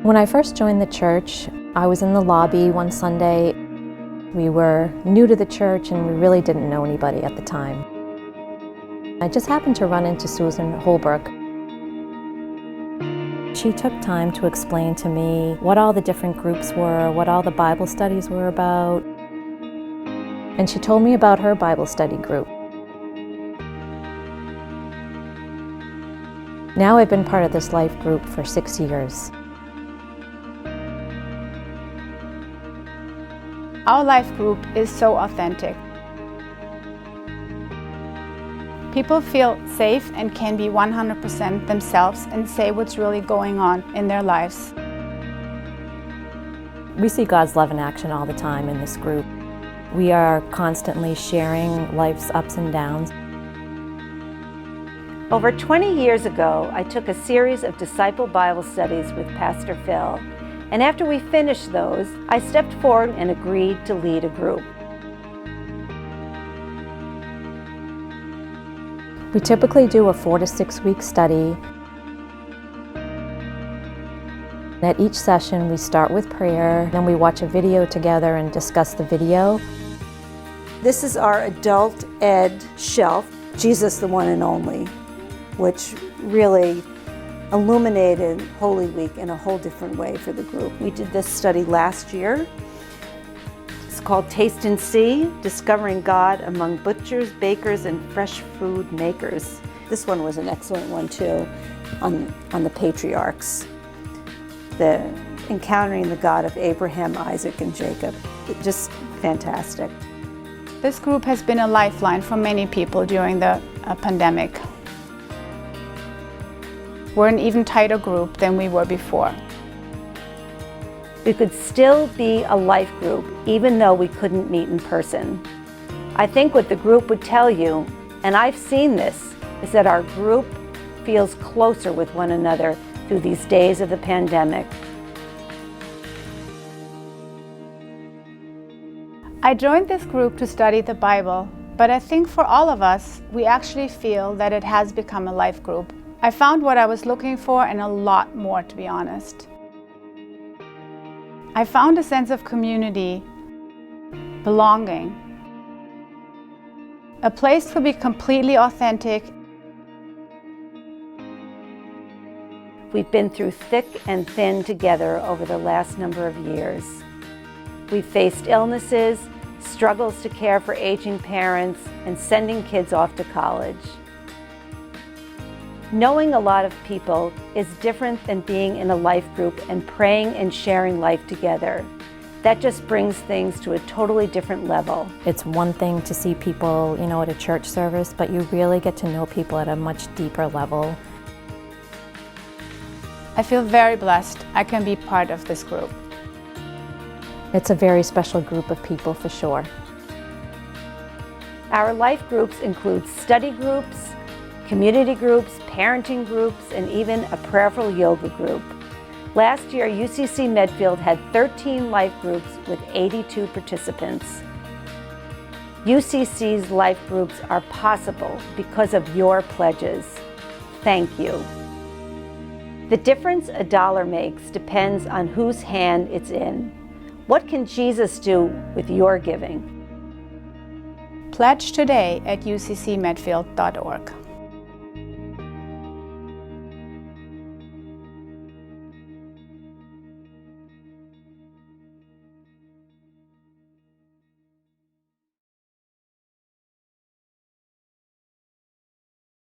When I first joined the church, I was in the lobby one Sunday. We were new to the church and we really didn't know anybody at the time. I just happened to run into Susan Holbrook. She took time to explain to me what all the different groups were, what all the Bible studies were about. And she told me about her Bible study group. Now I've been part of this life group for 6 years. Our life group is so authentic. People feel safe and can be 100% themselves and say what's really going on in their lives. We see God's love in action all the time in this group. We are constantly sharing life's ups and downs. Over 20 years ago, I took a series of disciple Bible studies with Pastor Phil. And after we finished those, I stepped forward and agreed to lead a group. We typically do a 4 to 6 week study. At each session, we start with prayer, then we watch a video together and discuss the video. This is our adult ed shelf, Jesus the One and Only, which really illuminated Holy Week in a whole different way for the group. We did this study last year. It's called Taste and See, Discovering God Among Butchers, Bakers, and Fresh Food Makers. This one was an excellent one too, on the patriarchs. The encountering the God of Abraham, Isaac, and Jacob. Just fantastic. This group has been a lifeline for many people during the pandemic. We're an even tighter group than we were before. We could still be a life group even though we couldn't meet in person. I think what the group would tell you, and I've seen this, is that our group feels closer with one another through these days of the pandemic. I joined this group to study the Bible, but I think for all of us, we actually feel that it has become a life group. I found what I was looking for and a lot more, to be honest. I found a sense of community, belonging, a place to be completely authentic. We've been through thick and thin together over the last number of years. We've faced illnesses, struggles to care for aging parents, and sending kids off to college. Knowing a lot of people is different than being in a life group and praying and sharing life together. That just brings things to a totally different level. It's one thing to see people, at a church service, but you really get to know people at a much deeper level. I feel very blessed I can be part of this group. It's a very special group of people for sure. Our life groups include study groups, community groups, parenting groups, and even a prayerful yoga group. Last year, UCC Medfield had 13 life groups with 82 participants. UCC's life groups are possible because of your pledges. Thank you. The difference a dollar makes depends on whose hand it's in. What can Jesus do with your giving? Pledge today at uccmedfield.org.